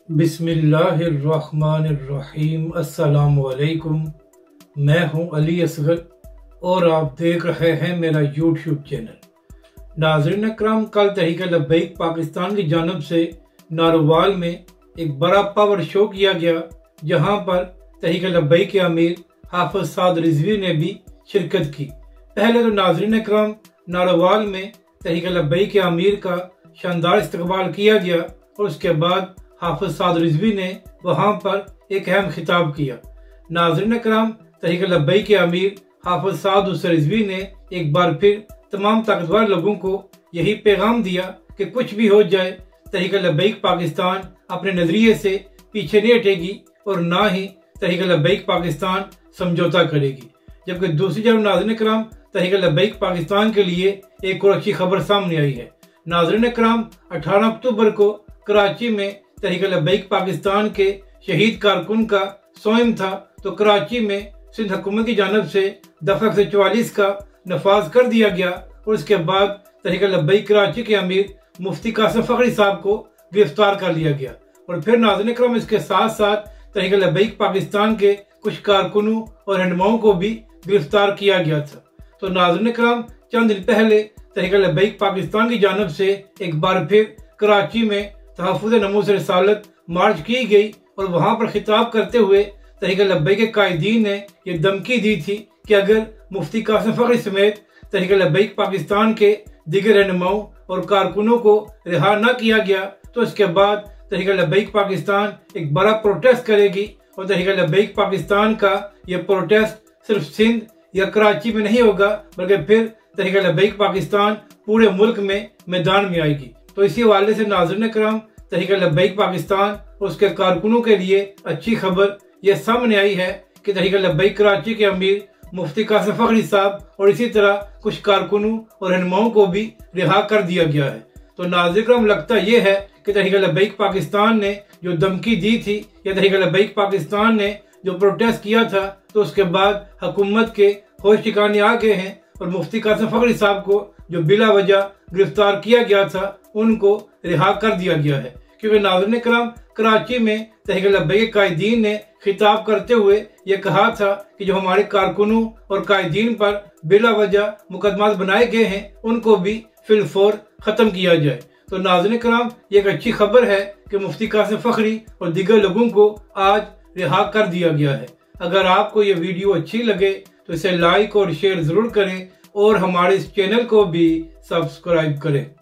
बिस्मिल्लाहिर्रहमानिर्रहीम। अस्सलामुअलैकुम। मैं हूं अली असगर और आप देख रहे हैं मेरा यूट्यूब चैनल। नाज़रीन अकराम, कल तहरीक लब्बैक पाकिस्तान की जानब से नारोवाल में एक बड़ा पावर शो किया गया, जहां पर तहरीक लब्बैक के अमीर हाफिज साद रिजवी ने भी शिरकत की। पहले तो नाज़रीन अकराम, नारोवाल में तहरीक लब्बैक के अमीर का शानदार इस्तकबाल किया गया और उसके बाद हाफिज साद रिजवी ने वहां पर एक अहम खिताब किया। नाज़रीन अकराम, तहरीक लब्बैक के अमीर हाफिज साद रिजवी ने एक बार फिर तमाम ताकतवर लोगों को यही पैगाम दिया कि कुछ भी हो जाए, तहरीक लब्बैक पाकिस्तान अपने नजरिए से पीछे नहीं हटेगी और ना ही तहरीक लब्बैक पाकिस्तान समझौता करेगी। जबकि दूसरी तरफ नाज़रीन अकराम, तहरीक लब्बैक पाकिस्तान के लिए एक और अच्छी खबर सामने आई है। नाज़रीन अकराम, 18 अक्टूबर को कराची में तहरीक लब्बैक पाकिस्तान के शहीद कारकुन का सोइम था, तो कराची में सिंध हुकूमत की जानब से दफा 144 का नफाज कर दिया गया और उसके बाद तहरीक लब्बैक कराची के अमीर मुफ्ती कासिम फखरी साहब को गिरफ्तार कर लिया गया। और फिर नाज़रीन अकराम, इसके साथ साथ तहरीक लब्बैक पाकिस्तान के कुछ कारकुनों और रहनुमाओं को भी गिरफ्तार किया गया था। तो नाज़रीन अकराम, चंद दिन पहले तहरीक लब्बैक पाकिस्तान की जानब से एक बार फिर कराची में तहफ़्फ़ुज़ नमूज़ रिसालत मार्च की गई और वहां पर खिताब करते हुए तहरीक लब्बैक के कायदीन ने यह धमकी दी थी कि अगर मुफ्ती कासिम फखरी समेत तहरीक लब्बैक पाकिस्तान के दीगर रहनुमाओं और कारकुनों को रिहा न किया गया तो इसके बाद तहरीक लब्बैक पाकिस्तान एक बड़ा प्रोटेस्ट करेगी। और तहरीक लब्बैक पाकिस्तान का यह प्रोटेस्ट सिर्फ सिंध या कराची में नहीं होगा, बल्कि फिर तहरीक लब्बैक पाकिस्तान पूरे मुल्क में मैदान में आएगी। तो इसी हवाले से नाज़रीन अकराम, तहरीक लब्बैक पाकिस्तान और उसके कारकुनों के लिए अच्छी खबर यह सामने आई है कि तहरीक लब्बैक कराची के अमीर मुफ्ती कासिम फखरी साहब और इसी तरह कुछ कारकुनों और रहनुमाओं को भी रिहा कर दिया गया है। तो नाज़रीन अकराम, लगता यह है कि तहरीक लब्बैक पाकिस्तान ने जो धमकी दी थी या तहरीक लब्बैक पाकिस्तान ने जो प्रोटेस्ट किया था, तो उसके बाद हुकूमत के होश ठिकाने आ गए हैं और मुफ्ती कासिम फखरी साहब को जो बिला वजह गिरफ्तार किया गया था उनको रिहा कर दिया गया है। क्योंकि नाज़रीन अकराम, कराची में तहरीक लब्बैक कायदीन ने खिताब करते हुए ये कहा था कि जो हमारे कारकुनों और कायदीन पर बिला वजह मुकदमात बनाए गए हैं उनको भी फिलफौर खत्म किया जाए। तो नाज़रीन अकराम, ये एक अच्छी खबर है कि मुफ्ती कासिम फखरी और दीगर लोगों को आज रिहा कर दिया गया है। अगर आपको ये वीडियो अच्छी लगे तो इसे लाइक और शेयर जरूर करें और हमारे इस चैनल को भी सब्सक्राइब करें।